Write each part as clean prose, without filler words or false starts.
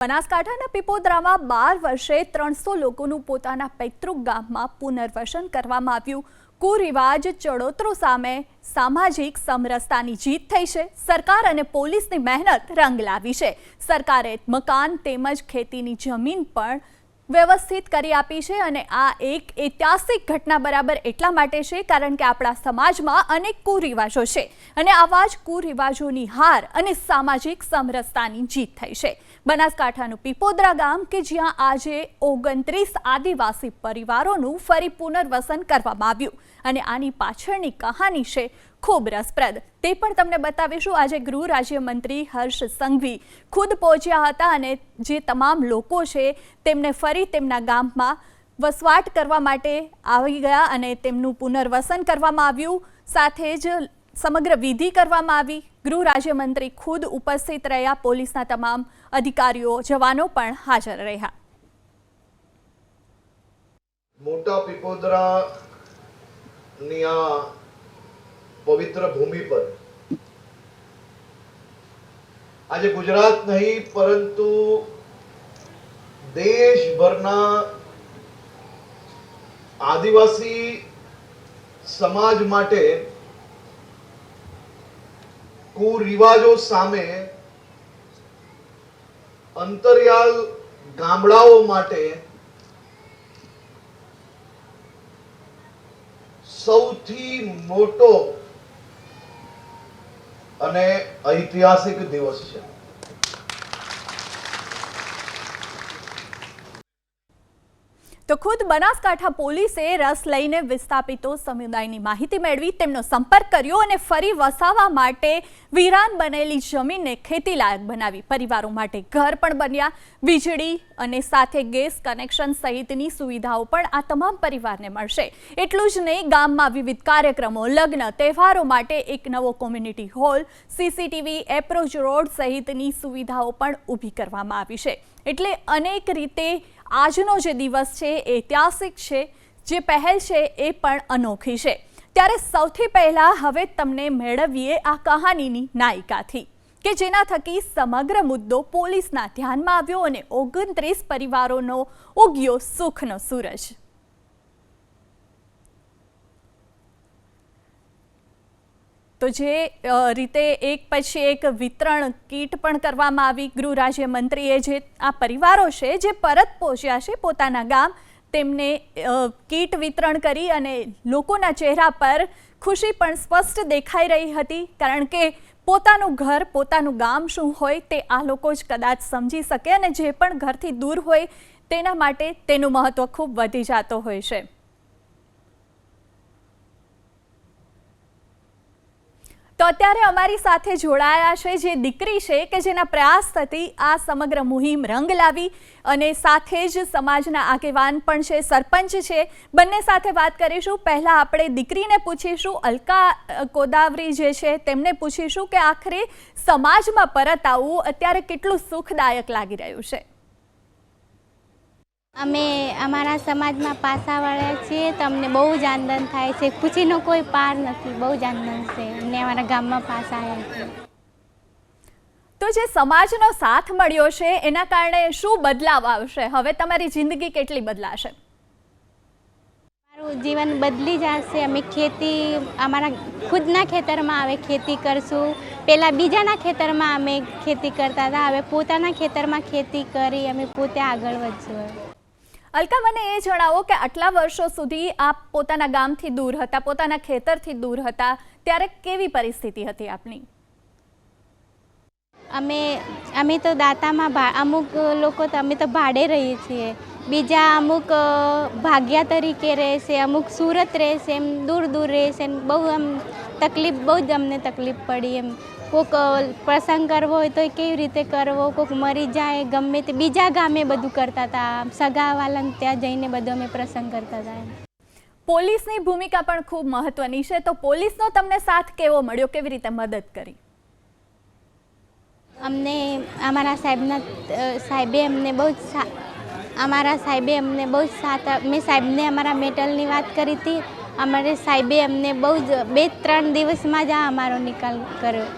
બનાસકાંઠાના પીપોદરામાં 12 વર્ષે 300 લોકોનું પોતાના પૈતૃક ગામમાં પુનર્વસન કરવામાં આવ્યું। કુરિવાજ ચડોતરો સામે સામાજિક સમરસતાની જીત થઈ છે। સરકાર અને પોલીસની મહેનત રંગ લાવી છે। સરકારે મકાન તેમજ ખેતીની જમીન પણ વ્યવસ્થિત કરી આપી છે અને આ એક ઐતિહાસિક ઘટના બરાબર એટલા માટે છે કારણ કે આપણા સમાજમાં અનેક કુરિવાજો છે અને આવા જ કુરિવાજોની હાર અને સામાજિક સમરસતાની જીત થઈ છે। બનાસકાંઠાનું પીપોદરા ગામ કે જ્યાં આજે 29 આદિવાસી પરિવારોનું ફરી પુનર્વસન કરવામાં આવ્યું અને આની પાછળની કહાની છે ખૂબ રસપ્રદ। તે પણ તમને બતાવીશું। આજે ગૃહ રાજ્યમંત્રી હર્ષ સંઘવી ખુદ પહોંચ્યા હતા અને જે તમામ લોકો છે તેમને ફરી તેમના ગામમાં વસવાટ કરવા માટે આવી ગયા અને તેમનું પુનર્વસન કરવામાં આવ્યું। સાથે જ સમગ્ર વિધિ કરવામાં આવી। ગૃહ રાજ્યમંત્રી ખુદ ઉપસ્થિત રહ્યા। પોલીસના તમામ અધિકારીઓ જવાનો પણ હાજર રહ્યા। મોટા પીપોદરા ની આ પવિત્ર ભૂમિ પર આજે ગુજરાત નહીં પરંતુ દેશભરના આદિવાસી સમાજ માટે કુરિવાજો સામે અંતરિયાળ ગામડાઓ માટે સૌથી મોટો અને ઐતિહાસિક દિવસ છે। તો ખુદ બનાસકાંઠા પોલીસે રસ લઈને વિસ્થાપિતો સમુદાયની માહિતી મેળવી તેમનો સંપર્ક કર્યો અને ફરી વસાવા માટે વિરાન બનેલી જમીનને ખેતીલાયક બનાવી। પરિવારો માટે ઘર પણ બન્યા। વીજળી અને સાથે ગેસ કનેક્શન સહિતની સુવિધાઓ પણ આ તમામ પરિવારને મળશે। એટલું જ નહીં, ગામમાં વિવિધ કાર્યક્રમો, લગ્ન, તહેવારો માટે એક નવો community hall, CCTV, approach road સહિતની સુવિધાઓ પણ ઊભી કરવામાં આવી છે। એટલે અનેક રીતે આજનો જે દિવસ છે ઐતિહાસિક છે, જે પહેલ છે એ પણ અનોખી છે। ત્યારે સૌથી પહેલા હવે તમને મેળવીએ આ કહાનીની નાયિકાથી કે જેના થકી સમગ્ર મુદ્દો પોલીસના ધ્યાનમાં આવ્યો અને 29 પરિવારોનો ઉગ્યો સુખનો સૂરજ। તો જે રીતે એક પછી એક વિતરણ કીટ પણ કરવામાં આવી। ગૃહ રાજ્યમંત્રીએ જે આ પરિવારો છે જે પરત પહોંચ્યા છે પોતાના ગામ, તેમને કીટ વિતરણ કરી અને લોકોના ચહેરા પર ખુશી પણ સ્પષ્ટ દેખાઈ રહી હતી કારણ કે પોતાનું ઘર, પોતાનું ગામ શું હોય તે આ લોકો જ કદાચ સમજી શકે અને જે પણ ઘરથી દૂર હોય તેના માટે તેનું મહત્વ ખૂબ વધી જતો હોય છે। તો અત્યારે અમારી સાથે જોડાયા છે જે દીકરી છે કે જેના પ્રયાસથી આ સમગ્ર મુહિમ રંગ લાવી અને સાથે જ સમાજના આગેવાન પણ છે, સરપંચ છે। બંને સાથે વાત કરીશું। પહેલા આપણે દીકરીને પૂછીશું, અલકા કોદાવરી જે છે તેમને પૂછીશું કે આખરે સમાજમાં પરત આવવું અત્યારે કેટલું સુખદાયક લાગી રહ્યું છે। અમે અમારા સમાજમાં પાછા વળ્યા છીએ તો અમને બહુ જ આનંદ થાય છે। ખુશીનો કોઈ પાર નથી, બહુ જ આનંદ છે અમને અમારા ગામમાં પાછા આવ્યા છે। તો જે સમાજનો સાથ મળ્યો છે એના કારણે શું બદલાવ આવશે? હવે તમારી જિંદગી કેટલી બદલાશે? મારું જીવન બદલી જશે। અમે ખેતી અમારા ખુદના ખેતરમાં હવે ખેતી કરશું। પહેલાં બીજાના ખેતરમાં અમે ખેતી કરતા હતા, હવે પોતાના ખેતરમાં ખેતી કરી અમે પોતે આગળ વધશું। અલકા, મને એ જણાવો કે આટલા વર્ષો સુધી આપ પોતાના ગામથી દૂર હતા, પોતાના ખેતરથી દૂર હતા, ત્યારે કેવી પરિસ્થિતિ હતી આપની? અમે તો દાતામાં અમુક લોકો તો અમે તો ભાડે રહીએ છીએ, બીજા અમુક ભાગ્યા તરીકે રહે છે, અમુક સુરત રહે છે, એમ દૂર દૂર રહે છે। બહુ આમ તકલીફ, બહુ જ અમને તકલીફ પડી। એમ કોઈક પ્રસંગ કરવો હોય તો કેવી રીતે કરવો, કોઈક મરી જાય ગમે તે બીજા ગામે બધું કરતા હતા, સગાવાલાને ત્યાં જઈને બધો અમે પ્રસંગ કરતા હતા। પોલીસની ભૂમિકા પણ ખૂબ મહત્વની છે, તો પોલીસનો તમને સાથ કેવો મળ્યો, કેવી રીતે મદદ કરી? અમને અમારા સાહેબે અમને બહુ જ અમારા સાહેબે અમને બહુ જ સાથ, મેં સાહેબને અમારા મેટલની વાત કરી હતી, અમારે સાહેબે અમને બહુ જ 2-3 દિવસમાં જ અમારો નિકાલ કર્યો।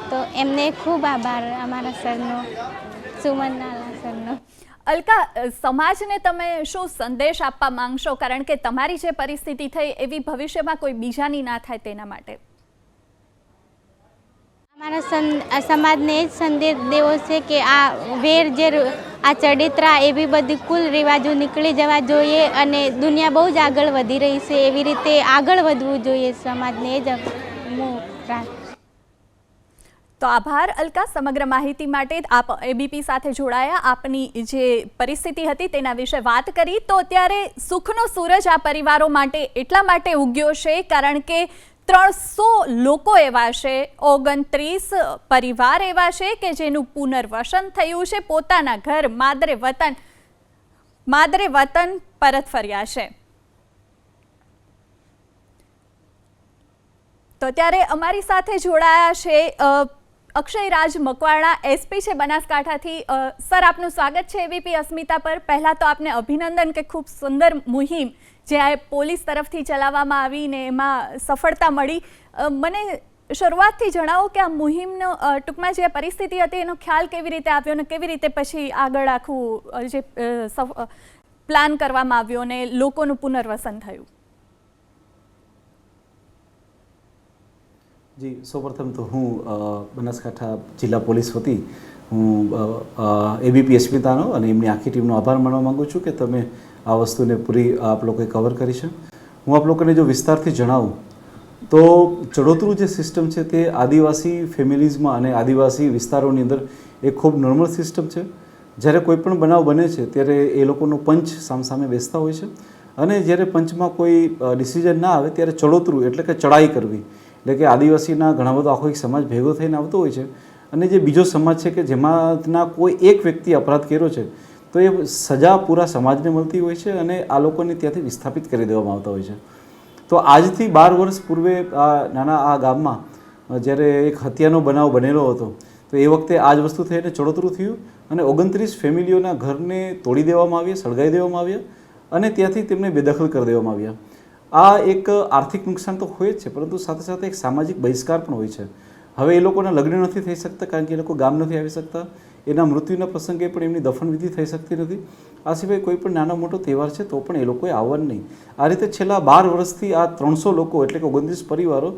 તો એમને ખૂબ આભાર અમારા સરનો, સુમન નાલા સરનો। અલકા, સમાજને તમે શું સંદેશ આપવા માંગશો, કારણ કે તમારી જે પરિસ્થિતિ થઈ એવી ભવિષ્યમાં કોઈ બીજાની ના થાય તેના માટે? અમારા સમાજને એ જ સંદેશ દેવો છે કે આ વેર જે આ ચડિત્રા એવી બધી કુલ રિવાજો નીકળી જવા જોઈએ અને દુનિયા બહુ જ આગળ વધી રહી છે, એવી રીતે આગળ વધવું જોઈએ સમાજને. એ જ હું તો આભાર અલકા, સમગ્ર માહિતી માટે. આપ એબીપી સાથે જોડાયા, આપની જે પરિસ્થિતિ હતી તેના વિશે વાત કરી. તો અત્યારે સુખનો સૂરજ આ પરિવારો માટે એટલા માટે ઉગ્યો છે કારણ કે 300 લોકો એવા છે, 29 પરિવાર એવા છે કે જેનું પુનર્વસન થયું છે, પોતાના ઘર માદરે વતન પરત ફર્યા છે. તો ત્યારે અમારી સાથે જોડાયા છે અક્ષયરાજ મકવાણા, એસપી છે બનાસકાંઠાથી. સર, આપનું સ્વાગત છે એબીપી અસ્મિતા પર. પહેલાં તો આપને અભિનંદન કે ખૂબ સુંદર મુહિમ જે આ પોલીસ તરફથી ચલાવવામાં આવી ને એમાં સફળતા મળી. મને શરૂઆતથી જણાવો કે આ મુહિમનો ટૂંકમાં જે પરિસ્થિતિ હતી એનો ખ્યાલ કેવી રીતે આવ્યો અને કેવી રીતે પછી આગળ આખું જે પ્લાન કરવામાં આવ્યો અને લોકોનું પુનર્વસન થયું? જી, સૌપ્રથમ તો હું બનાસકાંઠા જિલ્લા પોલીસ વતી હું એબીપી અસ્મિતાનો અને એમની આખી ટીમનો આભાર માનવા માગું છું કે તમે આ વસ્તુને પૂરી આપ લોકોએ કવર કરી છે. હું આપ લોકોને જો વિસ્તારથી જણાવું તો ચડોતરું જે સિસ્ટમ છે તે આદિવાસી ફેમિલીઝમાં અને આદિવાસી વિસ્તારોની અંદર એ ખૂબ નોર્મલ સિસ્ટમ છે. જ્યારે કોઈ પણ બનાવ બને છે ત્યારે એ લોકોનો પંચ સામસામે બેસતા હોય છે અને જ્યારે પંચમાં કોઈ ડિસિઝન ના આવે ત્યારે ચડોતરું એટલે કે ચડાઈ કરવી, એટલે કે આદિવાસીના ઘણા બધો આખો એક સમાજ ભેગો થઈને આવતો હોય છે અને જે બીજો સમાજ છે કે જેમાંના કોઈ એક વ્યક્તિ અપરાધ કર્યો છે તો એ સજા પૂરા સમાજને મળતી હોય છે અને આ લોકોને ત્યાંથી વિસ્થાપિત કરી દેવામાં આવતા હોય છે. તો આજથી 12 વર્ષ પૂર્વે આ ગામમાં જ્યારે એક હત્યાનો બનાવ બનેલો હતો તો એ વખતે આ જ વસ્તુ થઈને ચડોતરું થયું અને 29 ફેમિલીઓના ઘરને તોડી દેવામાં આવ્યા, સળગાવી દેવામાં આવ્યા અને ત્યાંથી તેમને બેદખલ કરી દેવામાં આવ્યા. આ એક આર્થિક નુકસાન તો હોય જ છે, પરંતુ સાથે સાથે એક સામાજિક બહિષ્કાર પણ હોય છે. હવે એ લોકોના લગ્ન નથી થઈ શકતા કારણ કે એ લોકો ગામ નથી આવી શકતા, એના મૃત્યુના પ્રસંગે પણ એમની દફનવિધિ થઈ શકતી નથી. આ સિવાય કોઈ પણ નાનો મોટો તહેવાર છે તો પણ એ લોકોએ આવવાનું નહીં. આ રીતે છેલ્લા 12 વર્ષથી આ 300 લોકો એટલે કે 29 પરિવારો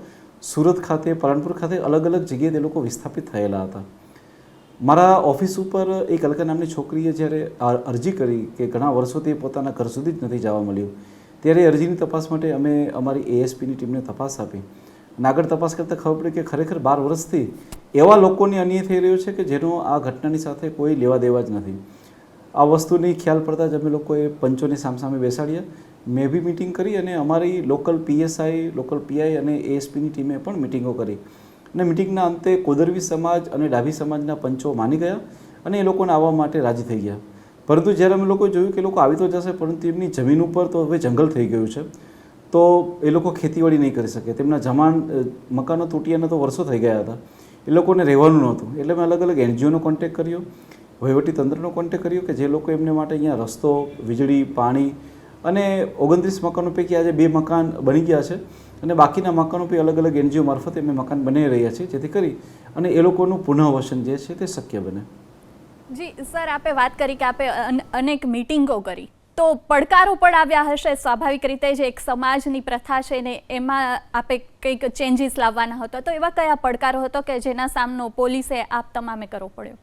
સુરત ખાતે, પાલનપુર ખાતે અલગ અલગ જગ્યાએ તે લોકો વિસ્થાપિત થયેલા હતા. મારા ઓફિસ ઉપર એક અલકા નામની છોકરીએ જ્યારે અરજી કરી કે ઘણા વર્ષોથી પોતાના ઘર સુધી જ નથી જવા મળ્યું, ત્યારે અરજીની તપાસ માટે અમે અમારી એએસપીની ટીમને તપાસ આપી અને આગળ તપાસ કરતાં ખબર પડી કે ખરેખર 12 વર્ષથી એવા લોકોને અન્યાય થઈ રહ્યો છે કે જેનો આ ઘટનાની સાથે કોઈ લેવા દેવા જ નથી. આ વસ્તુની ખ્યાલ પડતા જ અમે લોકોએ પંચોને સામસામે બેસાડ્યા, મેં બી મિટિંગ કરી અને અમારી લોકલ પીએસઆઈ, લોકલ પીઆઈ અને એએસપીની ટીમે પણ મિટિંગો કરી અને મિટિંગના અંતે કોદરવી સમાજ અને ડાભી સમાજના પંચો માની ગયા અને એ લોકોને આવવા માટે રાજી થઈ ગયા. પરંતુ જ્યારે અમે લોકોએ જોયું કે લોકો આવી તો જશે પરંતુ એમની જમીન ઉપર તો હવે જંગલ થઈ ગયું છે તો એ લોકો ખેતીવાડી નહીં કરી શકે, તેમના મકાનો તૂટ્યાને તો વર્ષો થઈ ગયા હતા, એ લોકોને રહેવાનું નહોતું. એટલે મેં અલગ અલગ એનજીઓનો કોન્ટેક્ટ કર્યો, વહીવટીતંત્રનો કોન્ટેક્ટ કર્યો કે જે લોકો એમને માટે અહીંયા રસ્તો, વીજળી, પાણી અને 29 મકાનો પૈકી આજે 2 મકાન બની ગયા છે અને બાકીના મકાનો પૈકી અલગ અલગ એનજીઓ મારફતે અમે મકાન બનાવી રહ્યા છીએ જેથી કરી અને એ લોકોનું પુનઃવસન જે છે તે શક્ય બને. જી સર, આપે વાત કરી કે આપે અનેક મીટિંગો કરી તો પડકારો પણ આવ્યા હશે સ્વાભાવિક રીતે, જે એક સમાજની પ્રથા છે ને એમાં આપે કંઈક ચેન્જીસ લાવવાના હતો, તો એવા કયા પડકારો હતો કે જેના સામનો પોલીસે આપ તમામે કરવો પડ્યો?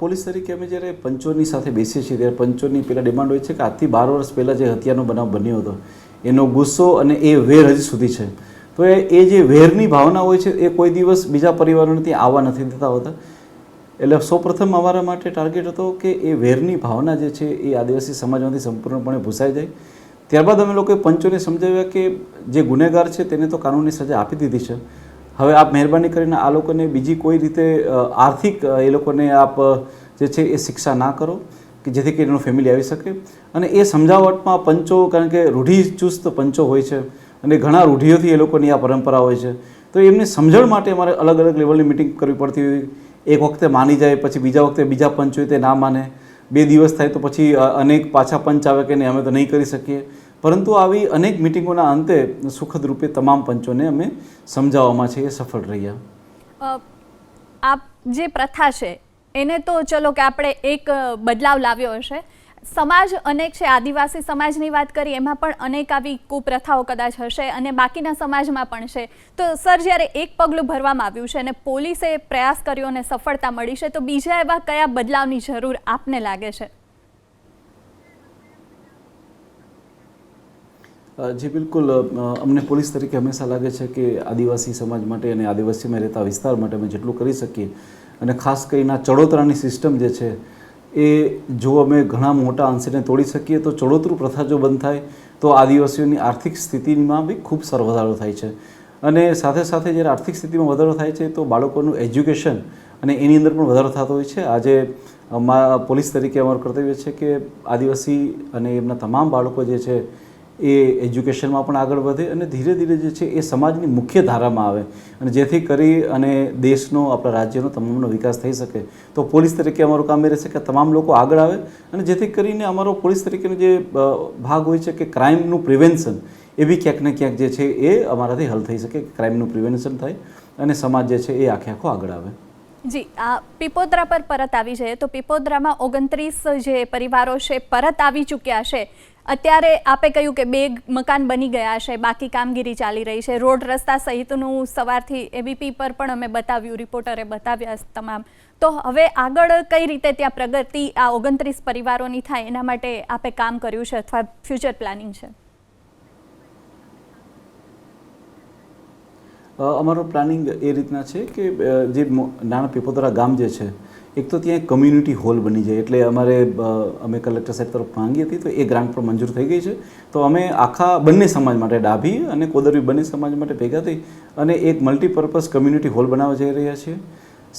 પોલીસ તરીકે અમે જ્યારે પંચોની સાથે બેસીએ છીએ ત્યારે પંચોની પહેલાં ડિમાન્ડ હોય છે કે આજથી 12 વર્ષ પહેલાં જે હત્યાનો બનાવ બન્યો હતો એનો ગુસ્સો અને એ વેર હજી સુધી છે. તો એ જે વેરની ભાવના હોય છે એ કોઈ દિવસ બીજા પરિવારોને ત્યાં આવવા નથી દેતા હોતા. એટલે સૌપ્રથમ અમારા માટે ટાર્ગેટ હતો કે એ વેરની ભાવના જે છે એ આદિવાસી સમાજમાંથી સંપૂર્ણપણે ભૂસાઈ જાય. ત્યારબાદ અમે લોકોએ પંચોને સમજાવ્યા કે જે ગુનેગાર છે તેને તો કાનૂની સજા આપી દીધી છે, હવે આપ મહેરબાની કરીને આ લોકોને બીજી કોઈ રીતે આર્થિક એ લોકોને આપ જે છે એ શિક્ષા ના કરો કે જેથી કરીને એનું ફેમિલી આવી શકે. અને એ સમજાવટમાં પંચો, કારણ કે રૂઢિચુસ્ત પંચો હોય છે અને ઘણા રૂઢિઓથી એ લોકોની આ પરંપરા હોય છે, તો એમની સમજણ માટે અમારે અલગ અલગ લેવલની મિટિંગ કરવી પડતી હોય. એક વખતે માની જાય, પછી બીજા વખતે બીજા પંચ હોય તે ના માને, 2 દિવસ થાય તો પછી અનેક પાછા પંચ આવે કે નહીં અમે તો નહીં કરી શકીએ. પરંતુ આવી અનેક મિટિંગોના અંતે સુખદ રૂપે તમામ પંચોને અમે સમજાવવામાં છે એ સફળ રહ્યા. આપ જે પ્રથા છે એને તો ચલો કે આપણે એક બદલાવ લાવ્યો હશે, સમાજ અનેક છે, આદિવાસી સમાજની વાત કરીએ એમાં પણ અનેક આવી કુપ્રથાઓ કદાચ હશે અને બાકીના સમાજમાં પણ છે. તો સર, જ્યારે એક પગલું ભરવામાં આવ્યું છે અને પોલીસે પ્રયાસ કર્યો અને સફળતા મળી છે, તો બીજા એવા કયા બદલાવની જરૂર આપને લાગે છે? જી બિલકુલ, અમને પોલીસ તરીકે હંમેશા લાગે છે કે આદિવાસી સમાજ માટે અને આદિવાસીમાં રહેતા વિસ્તાર માટે અમે જેટલું કરી શકીએ, અને ખાસ કરીને આ ચડોતરાની સિસ્ટમ જે છે એ જો અમે ઘણા મોટા અંશને તોડી શકીએ તો ચડોતરું પ્રથા જો બંધ થાય તો આદિવાસીઓની આર્થિક સ્થિતિમાં બી ખૂબ સારો વધારો થાય છે. અને સાથે સાથે જ્યારે આર્થિક સ્થિતિમાં વધારો થાય છે તો બાળકોનું એજ્યુકેશન અને એની અંદર પણ વધારો થતો હોય છે. આજે પોલીસ તરીકે અમારું કર્તવ્ય છે કે આદિવાસી અને એમના તમામ બાળકો જે છે એ એજ્યુકેશનમાં પણ આગળ વધે અને ધીરે ધીરે જે છે એ સમાજની મુખ્ય ધારામાં આવે, અને જેથી કરી અને દેશનો, આપણા રાજ્યનો તમામનો વિકાસ થઈ શકે. તો પોલીસ તરીકે અમારું કામ એ રહેશે કે તમામ લોકો આગળ આવે, અને જેથી કરીને અમારો પોલીસ તરીકેનો જે ભાગ હોય છે કે ક્રાઇમનું પ્રિવેન્શન એ બી ક્યાંક ને ક્યાંક જે છે એ અમારાથી હલ થઈ શકે, ક્રાઇમનું પ્રિવેન્શન થાય અને સમાજ જે છે એ આખો આગળ આવે. જી, આ પીપોદરા પર પરત આવી જઈએ તો પીપોદરામાં 29 જે પરિવારો છે પરત આવી ચૂક્યા છે. અત્યારે આપે કહ્યું કે 2 મકાન બની ગયા છે, બાકી કામગીરી ચાલી રહી છે, રોડ રસ્તા સહિતનું સવારથી એબીપી પર પણ અમે બતાવ્યું, રિપોર્ટરે બતાવ્યા તમામ. તો હવે આગળ કઈ રીતે ત્યાં પ્રગતિ આ 29 પરિવારોની થાય એના માટે આપે કામ કર્યું છે અથવા ફ્યુચર પ્લાનિંગ છે? અમારો પ્લાનિંગ એ રીતના છે કે જે નાના પીપોદરા ગામ જે છે, એક તો ત્યાં એક કમ્યુનિટી હોલ બની જાય, એટલે અમે કલેક્ટર સાહેબ તરફ માંગી હતી તો એ ગ્રાન્ટ પણ મંજૂર થઈ ગઈ છે. તો અમે આખા બંને સમાજ માટે, ડાભી અને કોદરવી બંને સમાજ માટે ભેગા થઈ અને એક મલ્ટીપર્પઝ કમ્યુનિટી હોલ બનાવવા જઈ રહ્યા છીએ.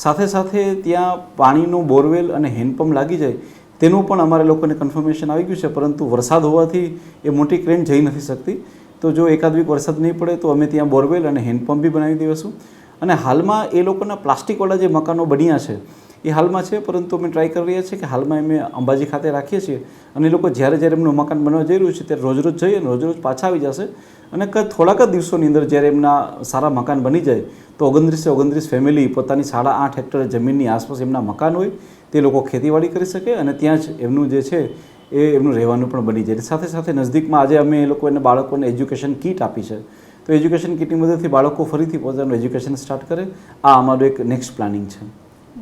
સાથે સાથે ત્યાં પાણીનો બોરવેલ અને હેન્ડપંપ લાગી જાય તેનું પણ અમારે લોકોને કન્ફર્મેશન આવી ગયું છે, પરંતુ વરસાદ હોવાથી એ મોટી ક્રેન જઈ નથી શકતી. તો જો એકાદ વીક વરસાદ નહીં પડે તો અમે ત્યાં બોરવેલ અને હેન્ડપંપ બી બનાવી દઈશું. અને હાલમાં એ લોકોના પ્લાસ્ટિકવાળા જે મકાનો બન્યા છે એ હાલમાં છે, પરંતુ અમે ટ્રાય કરી રહ્યા છીએ કે હાલમાં અમે અંબાજી ખાતે રાખીએ છીએ અને એ લોકો જ્યારે એમનું મકાન બનવા જઈ રહ્યું છે ત્યારે રોજ જઈ અને રોજ પાછા આવી જશે. અને થોડાક જ દિવસોની અંદર જ્યારે એમના સારા મકાન બની જાય તો 29 ફેમિલી પોતાની 8.5 હેક્ટર જમીનની આસપાસ એમના મકાન હોય તે લોકો ખેતીવાડી કરી શકે અને ત્યાં જ એમનું જે છે એ એમનું રહેવાનું પણ બની જાય. સાથે સાથે નજદીકમાં આજે અમે એ લોકોને બાળકોને એજ્યુકેશન કીટ આપી છે, તો એજ્યુકેશન કીટની મદદથી બાળકો ફરીથી પોતાનું એજ્યુકેશન સ્ટાર્ટ કરે. આ અમારું એક નેક્સ્ટ પ્લાનિંગ છે.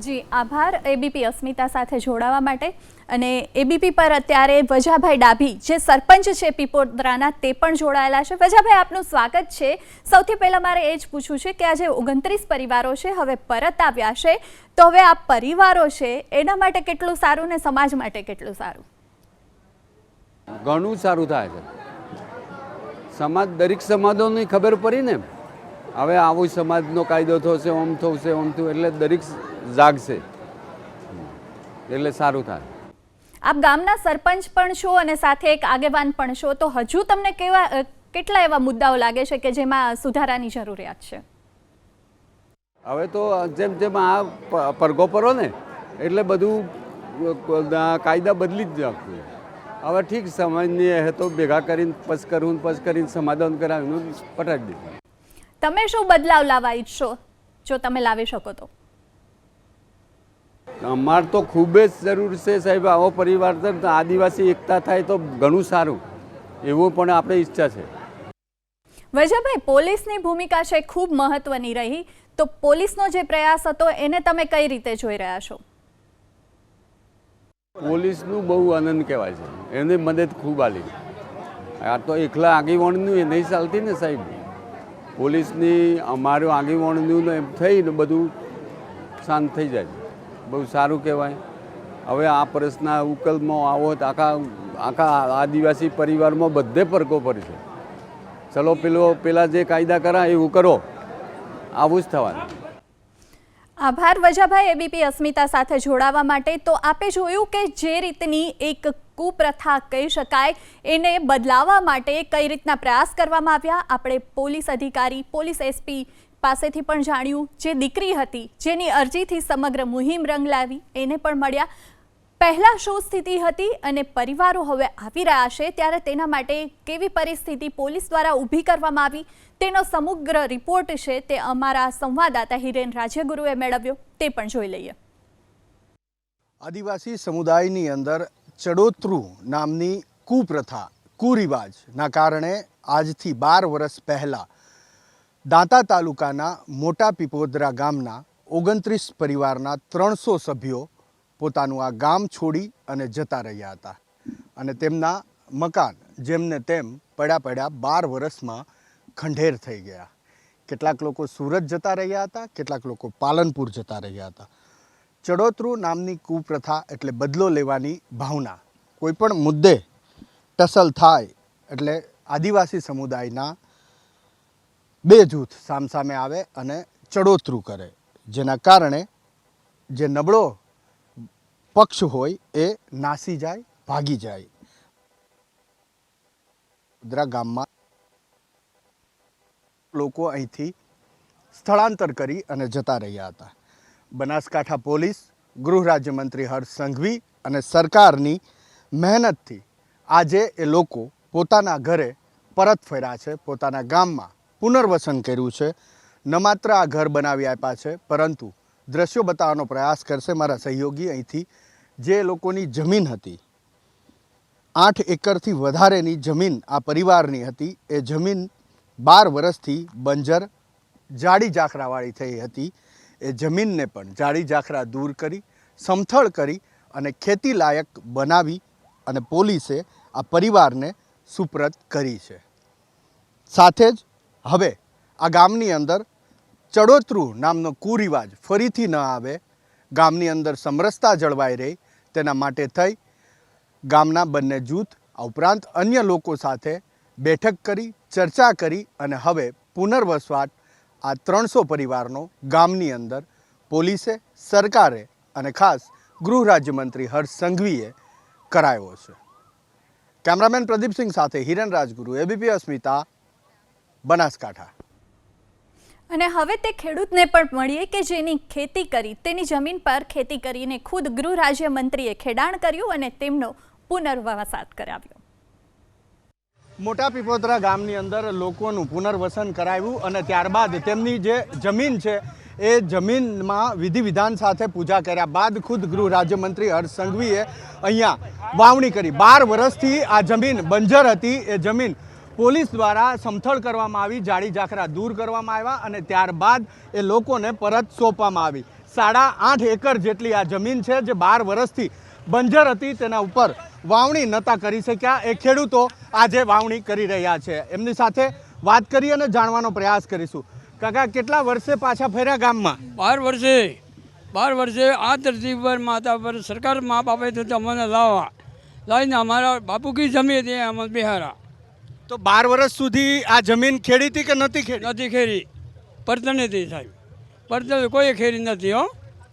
જી, આભાર એબીપી અસ્મિતા સાથે જોડાવા માટે. અને એબીપી પર અત્યારે વજાભાઈ ડાભી જે સરપંચ છે પીપોદરાના તે પણ જોડાયેલા છે. વજાભાઈ, આપનું સ્વાગત છે. સૌથી પહેલાં મારે એ જ પૂછવું છે કે આ જે 29 પરિવારો છે હવે પરત આવ્યા છે, તો હવે આ પરિવારો છે એના માટે કેટલું સારું ને સમાજ માટે કેટલું સારું? ઘણું સારું થાય છે. સમાજ, દરેક સમાજોની ખબર પડી ને, હવે આવો સમાજનો કાયદો થશે, ઓમ થશે, ઓમ થયું, એટલે દરેક જાગશે, એટલે સારું થાય. આપ ગામના સરપંચ પણ છો અને સાથે એક આગેવાન પણ છો, તો હજુ તમને કેટલા એવા મુદ્દાઓ લાગે છે કે જેમાં સુધારાની જરૂરિયાત છે? હવે તો જેમ જેમ આ પરગો પરો ને એટલે બધું કાયદા બદલી જ નાખ્યું. હવે ઠીક, સમાજની હે તો ભેગા કરીને પછ કરીને સમાધાન કરાવીને પટાવી દીધું. તમે શું બદલાવ લાવવા ઈચ્છો જો તમે લાવી શકો તો? અમારે તો ખૂબ જ જરૂર છે સાહેબ, આવો પરિવાર આદિવાસી એકતા થાય તો ઘણું સારું, એવું પણ આપણે ઈચ્છા છે. વજાભાઈ, પોલીસની ભૂમિકા છે ખૂબ મહત્વની રહી, તો પોલીસનો જે પ્રયાસ હતો એને તમે કઈ રીતે જોઈ રહ્યા છો? પોલીસનું બહુ આનંદ કહેવાય છે, એની મદદ ખૂબ આલી. આ તો એકલા આગેવાનનું એ નહીં ચાલતી ને સાહેબ, પોલીસની અમારું આગેવાનનું એમ થઈને બધું શાંત થઈ જાય, બહુ સારું કહેવાય. હવે આ પ્રશ્નના ઉકેલમાં આવો તો આખા આદિવાસી પરિવારમાં બધે ફરકો પડે છે. ચલો પેલા જે કાયદા કરા એવું કરો, આવું જ થવાનું. આભાર વજાભાઈ એબીપી અસ્મિતા સાથે જોડાવા માટે. તો આપે જોયું કે જે રીતની એક કુપ્રથા કહી શકાય એને બદલાવવા માટે કઈ રીતના પ્રયાસ કરવામાં આવ્યા. આપણે પોલીસ અધિકારી, પોલીસ એસપી પાસેથી પણ જાણ્યું. જે દીકરી હતી જેની અરજીથી સમગ્ર મુહિમ રંગ લાવી એને પણ મળ્યા. પહેલા શું સ્થિતિ હતી અને પરિવારો હવે આવી રહ્યા છે ત્યારે તેના માટે કેવી પરિસ્થિતિ પોલીસ દ્વારા ઊભી કરવામાં આવી તેનો સમગ્ર રિપોર્ટ છે તે અમારા સંવાદદાતા હિરેન રાજ્યગુરુએ મેળવ્યો, તે પણ જોઈ લઈએ. આદિવાસી સમુદાયની અંદર ચડોતરું નામની કુપ્રથા કુરિવાજના કારણે આજથી 12 વર્ષ પહેલાં દાંતા તાલુકાના મોટા પીપોદરા ગામના 29 પરિવારના 300 સભ્યો પોતાનું આ ગામ છોડી અને જતા રહ્યા હતા અને તેમના મકાન જેમને તેમ પડ્યા 12 વર્ષમાં ખંડેર થઈ ગયા. કેટલાક લોકો સુરત જતા રહ્યા હતા, કેટલાક લોકો પાલનપુર જતા રહ્યા હતા. ચડોતરું નામની કુપ્રથા એટલે બદલો લેવાની ભાવના. કોઈ પણ મુદ્દે ટસલ થાય એટલે આદિવાસી સમુદાયના 2 જૂથ સામસામે આવે અને ચડોતરું કરે, જેના કારણે જે નબળો પક્ષ હોય એ નાસી જાય, ભાગી જાય. પીપોદરા ગામમાં લોકો અહીંથી સ્થળાંતર કરી અને જતા રહ્યા હતા. બનાસકાંઠા પોલીસ, ગૃહ રાજ્યમંત્રી હર્ષ સંઘવી અને સરકારની મહેનતથી આજે એ લોકો પોતાના ઘરે પરત ફર્યા છે, પોતાના ગામમાં પુનર્વસન કર્યું છે. ન માત્ર આ ઘર બનાવી આપ્યા છે પરંતુ દ્રશ્યો બતાવવાનો પ્રયાસ કરશે મારા સહયોગી. અહીંથી જે લોકોની જમીન હતી, 8 એકરથી વધારેની જમીન આ પરિવારની હતી, એ જમીન 12 વર્ષથી બંજર જાડી ઝાખરાવાળી થઈ હતી. એ જમીનને પણ જાડી ઝાખરા દૂર કરી, સમથળ કરી અને ખેતી લાયક બનાવી અને પોલીસે આ પરિવારને સુપ્રત કરી છે. સાથે જ હવે આ ગામની અંદર ચડોતરું નામનો કુરિવાજ ફરીથી ન આવે, ગામની અંદર સમરસતા જળવાઈ રહે તેના માટે થઈ ગામના બંને જૂથ આ ઉપરાંત અન્ય લોકો સાથે બેઠક કરી, ચર્ચા કરી અને હવે પુનર્વસવાટ આ 300 પરિવારનો ગામની અંદર પોલીસે, સરકારે અને ખાસ ગૃહ રાજ્યમંત્રી હર્ષ સંઘવીએ કરાયો છે. કેમેરામેન પ્રદીપસિંહ સાથે હિરેન રાજગુરુ, એબીપી અસ્મિતા, બનાસકાંઠા. અને હવે તે ખેડૂતને પણ મળીએ કે જેની ખેતી કરી, તેની જમીન પર ખેતી કરીને ખુદ ગૃહ રાજ્યમંત્રીએ ખેડાણ કર્યું અને તેમનો પુનર્વસવાટ કરાવ્યો. મોટા પીપોદરા ગામની અંદર લોકોનું પુનર્વસન કરાવ્યું અને ત્યારબાદ તેમની જે જમીન છે એ જમીનમાં વિધિ વિધાન સાથે પૂજા કર્યા બાદ ખુદ ગૃહ રાજ્યમંત્રી હર્ષ સંઘવીએ અહીંયા વાવણી કરી. 12 વર્ષથી આ જમીન બંજર હતી, એ જમીન પોલીસ દ્વારા સમથળ કરવામાં આવી, જાડી ઝાખરા દૂર કરવામાં આવ્યા અને ત્યારબાદ એ લોકોને પરત સોંપવામાં આવી. 8.5 એકર જેટલી આ જમીન છે જે 12 વર્ષથી બંજર હતી, તેના ઉપર વાવણી નહોતા કરી શક્યા. એ ખેડૂતો આજે વાવણી કરી રહ્યા છે. એમની સાથે વાત કરી અને જાણવાનો પ્રયાસ કરીશું. કાકા, કેટલા વર્ષે પાછા ફર્યા ગામમાં? 12 વર્ષે આ ધરતી પર માતા પર સરકાર મા બાપે તો અમને લાવીને અમારા બાપુ કી જમી હતી અમને બિહારા. તો 12 વર્ષ સુધી આ જમીન ખેડી હતી કે નથી ખેડી? નથી ખેરી, પડતર નથી સાહેબ, પડતર કોઈ ખેરી નથી. હો,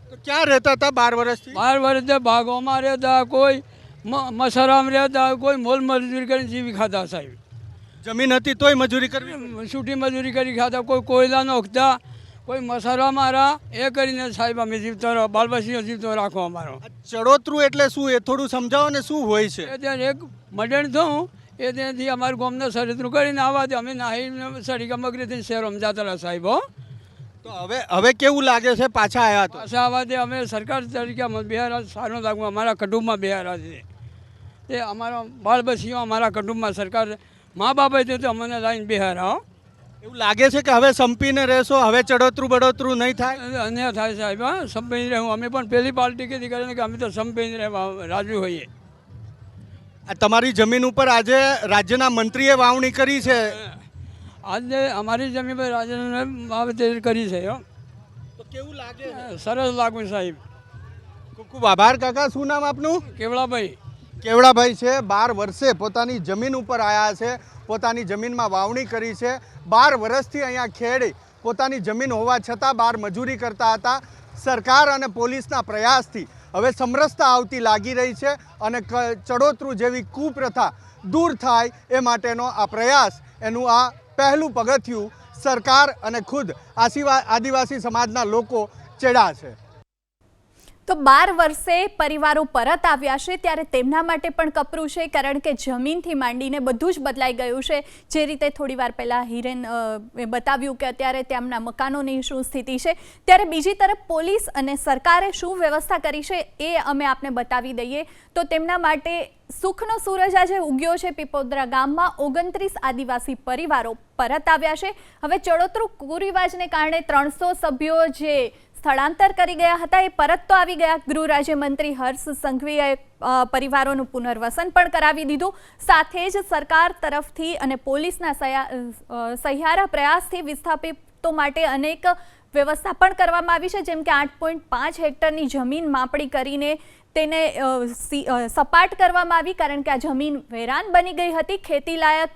તો ક્યાં રહેતા હતા 12 વર્ષથી? 12 વર્ષે ભાગોમાં રહેતા, કોઈ મસારામાં રહેતા, કોઈ મોલ મજૂરી કરીને જીવી ખાતા સાહેબ. જમીન હતી તોય મજૂરી કરવી, છૂટી મજૂરી કરી ખાતા, કોઈ કોયલા નોખતા, કોઈ મસારા મારા, એ કરીને સાહેબ અમે જીવતો બાલબસીઓ જીવતો રાખો અમારો. ચડોતરું એટલે શું એ થોડું સમજાવો ને, શું હોય છે? એ ત્યાં એક મડણ થયું, એ ત્યાંથી અમારું ગામના ચરિત્ર કરીને આવવા દે, અમે નાહી સડીકા મગરીથી શહેરોમાં જતા રહ્યા સાહેબ. હો, તો હવે કેવું લાગે છે પાછા આવ્યા? તો પાછા આવવા દે, અમે સરકાર તરીકે બિહાર સારું લાગવું, અમારા કુટુંબમાં બિહાર છે, તે અમારા બાળબસીઓ અમારા કુટુંબમાં સરકાર મા બાપે તો અમને લાવીને બિહાર. હો, એવું લાગે છે કે હવે સંપીને રહેશો, હવે ચડોતરું બડોતરું નહીં થાય? અન્ય થાય સાહેબ. હા, સંપીને રહેવું. અમે પણ પહેલી પાર્ટી કીધી કરીને કે અમે તો સંપીને રહેવા રાજી હોઈએ. તમારી જમીન ઉપર આજે રાજ્યના મંત્રીએ વાવણી કરી છે. આજે અમારી જમીન પર રાજ્યને વાવેતર કરી છે. હો, તો કેવું લાગે? સરસ લાગુ સાહેબ. ખૂબ ખૂબ આભાર. કાકા, શું નામ આપનું? કેવડાભાઈ. કેવડાભાઈ છે. 12 વર્ષે પોતાની જમીન ઉપર આવ્યા છે, પોતાની જમીનમાં વાવણી કરી છે. 12 વર્ષથી અહીંયા ખેડી પોતાની જમીન હોવા છતાં બહાર મજૂરી કરતા હતા. સરકાર અને પોલીસના પ્રયાસથી હવે સમરસતા આવતી લાગી રહી છે અને ચડોતરું જેવી કુપ્રથા દૂર થાય એ માટેનો આ પ્રયાસ, એનું આ પહેલું પગથિયું સરકાર અને ખુદ આદિવાસી સમાજના લોકો ચડ્યા છે. તો 12 વર્ષે પરિવારો પરત આવ્યા છે ત્યારે તેમના માટે પણ કપરું છે, કારણ કે જમીનથી માંડીને બધું જ બદલાઈ ગયું છે. જે રીતે થોડી વાર પહેલાં હિરેન બતાવ્યું કે અત્યારે તેમના મકાનોની શું સ્થિતિ છે, ત્યારે બીજી તરફ પોલીસ અને સરકારે શું વ્યવસ્થા કરી છે એ અમે આપને બતાવી દઈએ. તો તેમના માટે સુખનો સૂરજ આજે ઉગ્યો છે. પીપોદરા ગામમાં 29 આદિવાસી પરિવારો પરત આવ્યા છે. હવે ચડોતરું કુરિવાજને કારણે 300 સભ્યો જે સ્થળાંતર કરી ગયા હતા એ પરત તો આવી ગયા. ગૃહ રાજ્યમંત્રી હર્ષ સંઘવીએ પરિવારોનું પુનર્વસન પણ કરાવી દીધું. સાથે જ સરકાર તરફથી અને પોલીસના સહિયારા પ્રયાસથી વિસ્થાપિતો માટે અનેક વ્યવસ્થા પણ કરવામાં આવી છે, જેમ કે 8.5 હેક્ટરની જમીન માપણી કરીને તેને સપાટ કરવામાં આવી, કારણ કે આ જમીન વેરાન બની ગઈ હતી, ખેતીલાયક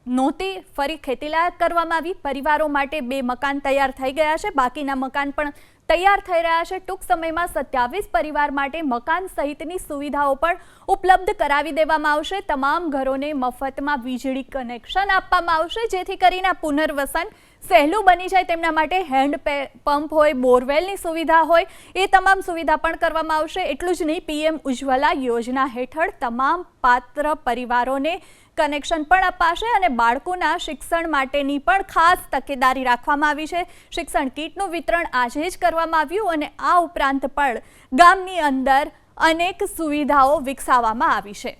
નહોતી. ફરી ખેતીલાયક કરવામાં આવી. પરિવારો માટે 2 મકાન તૈયાર થઈ ગયા છે, બાકીના મકાન પણ તૈયાર થઈ રહ્યા છે. ટૂંક સમયમાં 27 પરિવાર માટે મકાન સહિતની સુવિધાઓ પણ ઉપલબ્ધ કરાવી દેવામાં આવશે. તમામ ઘરોને મફતમાં વીજળી કનેક્શન આપવામાં આવશે, જેથી કરીને પુનર્વસન સહેલું બની જાય. તેમના માટે હેન્ડ પંપ હોય, બોરવેલની સુવિધા હોય, એ તમામ સુવિધા પણ કરવામાં આવશે. એટલું જ નહીં, PM ઉજ્જવલા યોજના હેઠળ તમામ પાત્ર પરિવારોને કનેક્શન પણ અપાશે અને બાળકોના શિક્ષણ માટેની પણ ખાસ તકેદારી રાખવામાં આવી છે. શિક્ષણ કીટનું વિતરણ આજે જ કરવામાં આવ્યું અને આ ઉપરાંત પણ ગામની અંદર અનેક સુવિધાઓ વિકસાવવામાં આવી છે.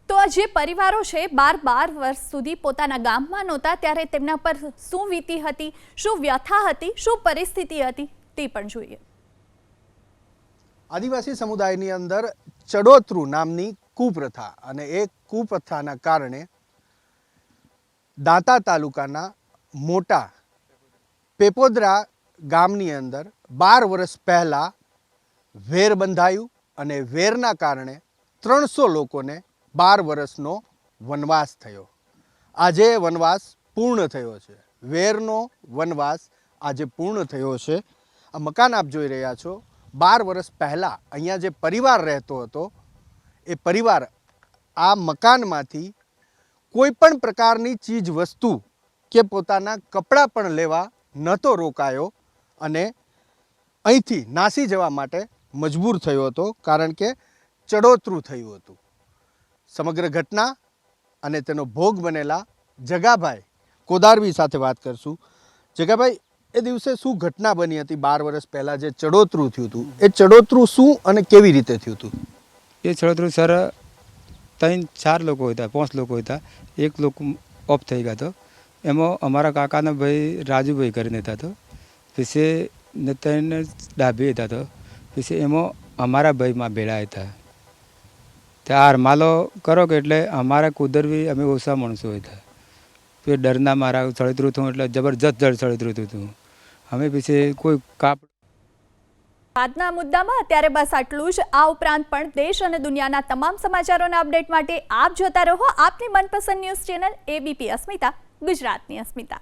તો જે પરિવારો છે 12 વર્ષ સુધી પોતાના ગામમાં નહોતા, ત્યારે તેમના પર શું વીતી હતી, શું વ્યથા હતી, શું પરિસ્થિતિ હતી તે પણ જોઈએ. આદિવાસી સમુદાયની અંદર ચડોતરું નામની કુપ્રથા અને એ કુપ્રથાના કારણે દાંતા તાલુકાના મોટા પેપોદરા ગામની અંદર 12 વર્ષ પહેલાં વેર બંધાયું અને વેરના કારણે 300 લોકોને 12 વર્ષનો વનવાસ થયો. આજે વનવાસ પૂર્ણ થયો છે. વેરનો વનવાસ આજે પૂર્ણ થયો છે. આ મકાન આપ જોઈ રહ્યા છો. 12 વર્ષ પહેલાં અહીંયા જે પરિવાર રહેતો હતો એ પરિવાર આ મકાનમાંથી કોઈ પણ પ્રકારની ચીજ વસ્તુ કે પોતાના કપડાં પણ લેવા નહોતો રોકાયો અને અહીંથી નાસી જવા માટે મજબૂર થયો હતો, કારણ કે ચડોતરું થયું હતું. સમગ્ર ઘટના અને તેનો ભોગ બનેલા જગાભાઈ કોદારવી સાથે વાત કરશું. જગાભાઈ, એ દિવસે શું ઘટના બની હતી 12 વર્ષ પહેલાં જે ચડોતરું થયું હતું? એ ચડોતરું શું અને કેવી રીતે થયું હતું? એ ચડોતરું સર 3-4 લોકો હતા, 5 લોકો હતા. એક લોકો ઓફ થઈ ગયો હતો. એમાં અમારા કાકાનો ભાઈ રાજુભાઈ કરીને હતા તો પછી નતન ડાભી હતા તો પછી એમાં અમારા ભાઈમાં ભેળા હતા. ત્યાં માલો કરો કે એટલે અમારા કુદરવી અમે ઓછા માણસો હતા. પછી ડરના મારા ચડોતરું થયું એટલે જબરજસ્ત ચડોતરું થયું. અમે પછી કોઈ આજના મુદ્દામાં અત્યારે બસ આટલું જ. આ ઉપરાંત પણ દેશ અને દુનિયાના તમામ સમાચારોના અપડેટ માટે આપ જોતા રહો આપની મનપસંદ ન્યૂઝ ચેનલ ABP અસ્મિતા, ગુજરાતની અસ્મિતા.